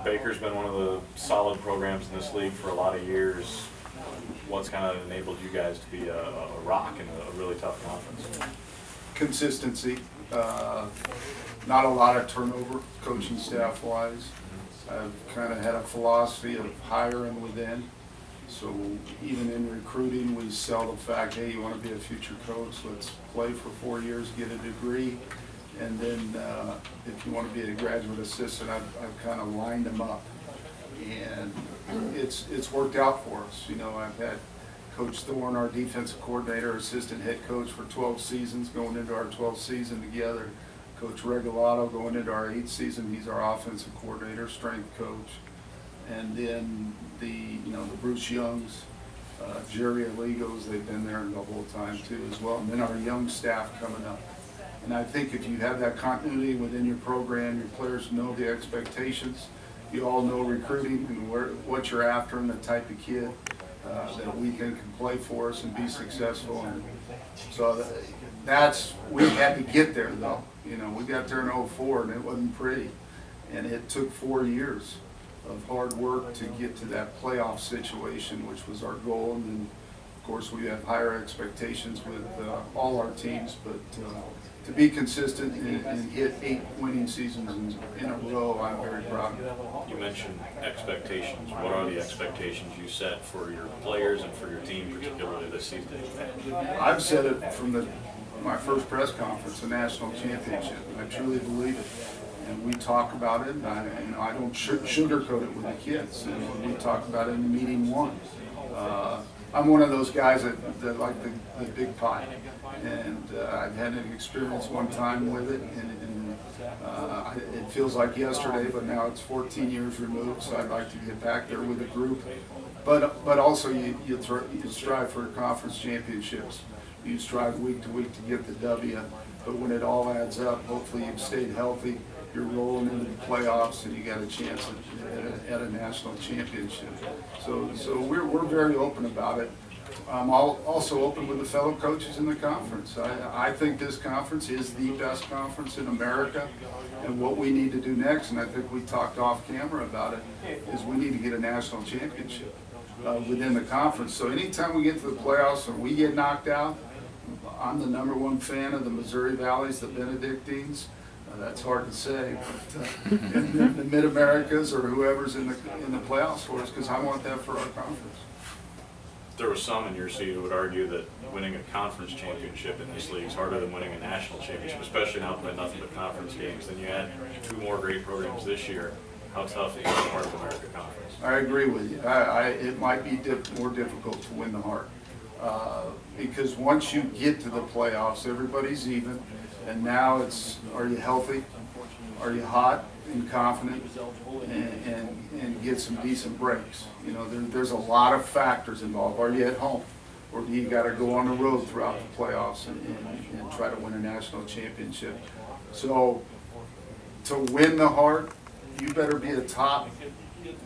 Baker's been one of the solid programs in this league for a lot of years. What's kind of enabled you guys to be a rock in a really tough conference? Consistency. Not a lot of turnover, coaching staff-wise. I've kind of had a philosophy of hiring within. So even in recruiting, we sell the fact, hey, you want to be a future coach, let's play for 4 years, get a degree. And then if you want to be a graduate assistant, I've kind of lined them up. And it's worked out for us. You know, I've had Coach Thorne, our defensive coordinator, assistant head coach for 12 seasons, going into our 12th season together. Coach Regalado going into our 8th season, he's our offensive coordinator, strength coach. And then the Bruce Youngs, Jerry Aligos, they've been there the whole time too as well. And then our young staff coming up. And I think if you have that continuity within your program, your players know the expectations. You all know recruiting and what you're after and the type of kid that we think can play for us and be successful. And so we had to get there though. You know, we got there in '04 and it wasn't pretty. And it took 4 years of hard work to get to that playoff situation, which was our goal. And then, of course, we have higher expectations with all our teams, but to be consistent and hit 8 winning seasons in a row, I'm very proud of. You mentioned expectations. What are the expectations you set for your players and for your team, particularly this season? I've said it from my first press conference, a national championship. I truly believe it. And we talk about it, and I don't sugarcoat it with the kids. And we talk about it in meeting one. I'm one of those guys that like the big pie. And I've had an experience one time with it, and it feels like yesterday, but now it's 14 years removed, so I'd like to get back there with a group. But also you strive for conference championships. You strive week to week to get the W, but when it all adds up, hopefully you've stayed healthy, you're rolling into the playoffs, and you got a chance at a national championship. So we're very open about it. I'm also open with the fellow coaches in the conference. I think this conference is the best conference in America, and what we need to do next, and I think we talked off camera about it, is we need to get a national championship within the conference. So anytime we get to the playoffs and we get knocked out, I'm the #1 fan of the Missouri Valleys, the Benedictines. That's hard to say, but in the Mid-Americas or whoever's in the playoffs for us, because I want that for our conference. There was some in your seat who would argue that winning a conference championship in this league is harder than winning a national championship, especially now playing nothing but conference games. Then you had 2 more great programs this year. How tough is the Heart of America Conference? I agree with you. It might be more difficult to win the Heart because once you get to the playoffs, everybody's even, and now it's, are you healthy? Are you hot and confident? And get some decent breaks. You know, there's a lot of factors involved. Are you at home? Or do you got to go on the road throughout the playoffs and try to win a national championship? So to win the Heart, you better be a top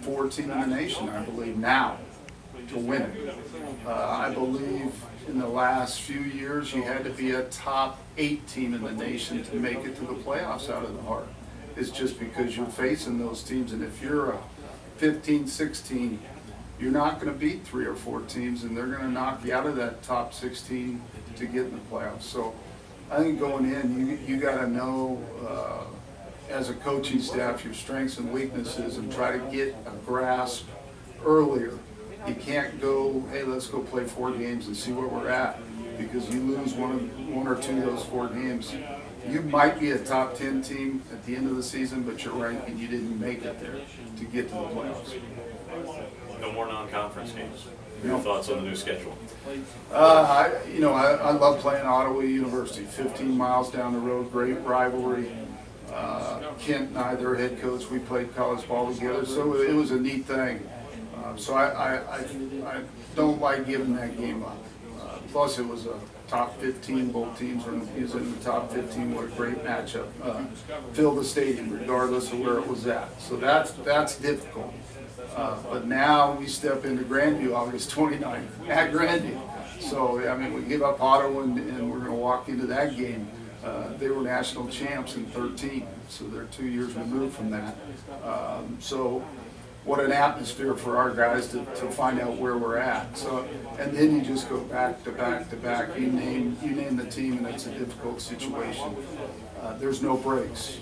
4 team in the nation, I believe, now to win it. I believe in the last few years you had to be a top 8 team in the nation to make it to the playoffs out of the Heart. It's just because you're facing those teams, and if you're a 15, 16, you're not going to beat 3 or 4 teams, and they're going to knock you out of that top 16 to get in the playoffs. So I think going in, you got to know as a coaching staff your strengths and weaknesses and try to get a grasp earlier. You can't go, hey, let's go play 4 games and see where we're at, because you lose one or two of those 4 games. You might be a top 10 team at the end of the season, but you're ranking, you didn't make it there to get to the playoffs. No more non-conference games. Your thoughts on the new schedule? I love playing Ottawa University, 15 miles down the road, great rivalry. Kent and I, their head coach, we played college ball together, so it was a neat thing. So I don't like giving that game up. Plus, it was a top 15. Both teams were in the top 15. What a great matchup! Filled the stadium regardless of where it was at. So that's difficult. But now we step into Grandview August 29th at Grandview. So I mean, we give up Ottawa and we're going to walk into that game They were national champs in 13, so they're 2 years removed from that. So what an atmosphere for our guys to find out where we're at. So, and then you just go back to back to back. You name the team, and it's a difficult situation. There's no breaks,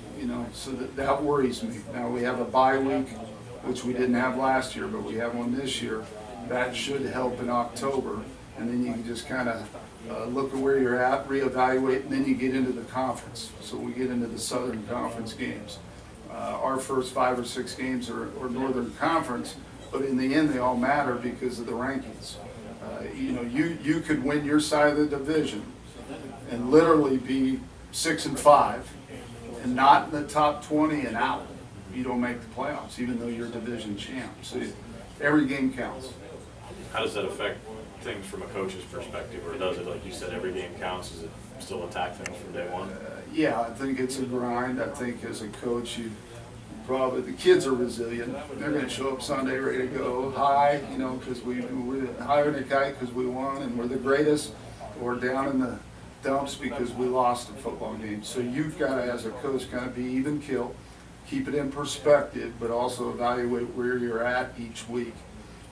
so that worries me. Now we have a bye week, which we didn't have last year, but we have one this year. That should help in October, and then you can just kind of look at where you're at, reevaluate, and then you get into the conference. So we get into the Southern Conference games. Our first 5 or 6 games are Northern Conference, but in the end they all matter because of the rankings. You could win your side of the division and literally be 6-5 and not in the top 20 and out. You don't make the playoffs, even though you're division champ. So every game counts. How does that affect things from a coach's perspective, or does it, like you said, every game counts? Does it still attack things from day one? Yeah, I think it's a grind. I think as a coach, the kids are resilient. They're going to show up Sunday ready to go high, because we're higher than a kite because we won and we're the greatest, or down in the dumps because we lost a football game. So you've got to, as a coach, kind of be even keel, keep it in perspective, but also evaluate where you're at each week.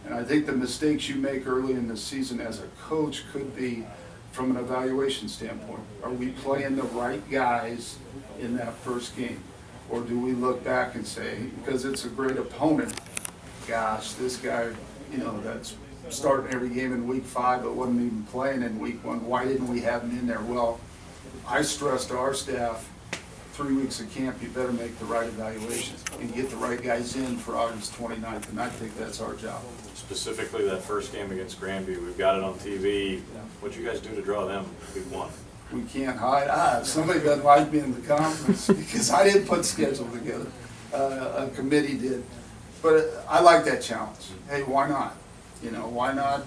And I think the mistakes you make early in the season as a coach could be from an evaluation standpoint. Are we playing the right guys in that first game? Or do we look back and say, because it's a great opponent, gosh, this guy, that's starting every game in week 5 but wasn't even playing in week 1, why didn't we have him in there? Well, I stressed to our staff, 3 weeks of camp, you better make the right evaluation and get the right guys in for August 29th, and I think that's our job. Specifically that first game against Grandview, we've got it on TV. What'd you guys do to draw them? We won. We can't hide. Somebody doesn't like me in the conference because I didn't put schedule together. A committee did. But I like that challenge. Hey, why not? Why not,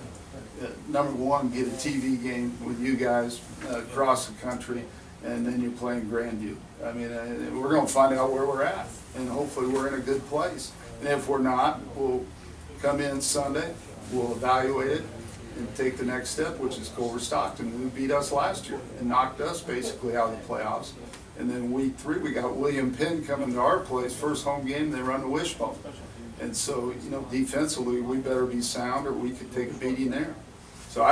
number one, get a TV game with you guys across the country, and then you're playing Grandview. I mean, we're going to find out where we're at, and hopefully we're in a good place. And if we're not, we'll come in Sunday, we'll evaluate it, and take the next step, which is Culver Stockton, who beat us last year and knocked us basically out of the playoffs. And then week 3, we got William Penn coming to our place, first home game, they run the wishbone. And so, defensively, we better be sound or we could take a beating there. So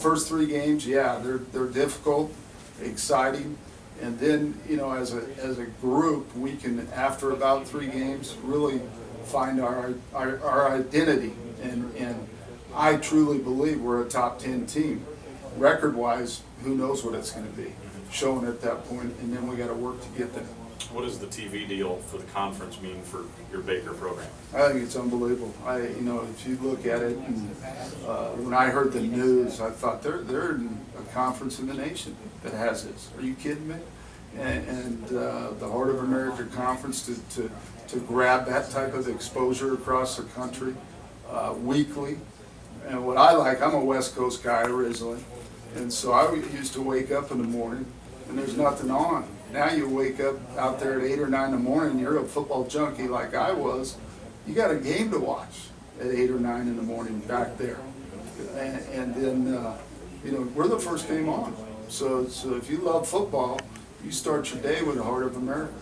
first 3 games, yeah, they're difficult, exciting. And then, as a group, we can, after about 3 games, really find our identity. And I truly believe we're a top 10 team. Record-wise, who knows what it's going to be, showing at that point, and then we got to work to get there. What does the TV deal for the conference mean for your Baker program? I think it's unbelievable. If you look at it, and when I heard the news, I thought they're in a conference in the nation that has this. Are you kidding me? And the Heart of America Conference to grab that type of exposure across the country weekly. And what I like, I'm a West Coast guy originally, and so I used to wake up in the morning and there's nothing on. Now you wake up out there at 8 or 9 in the morning, you're a football junkie like I was, you got a game to watch at 8 or 9 in the morning back there. And then, we're the first game on. So if you love football, you start your day with the Heart of America.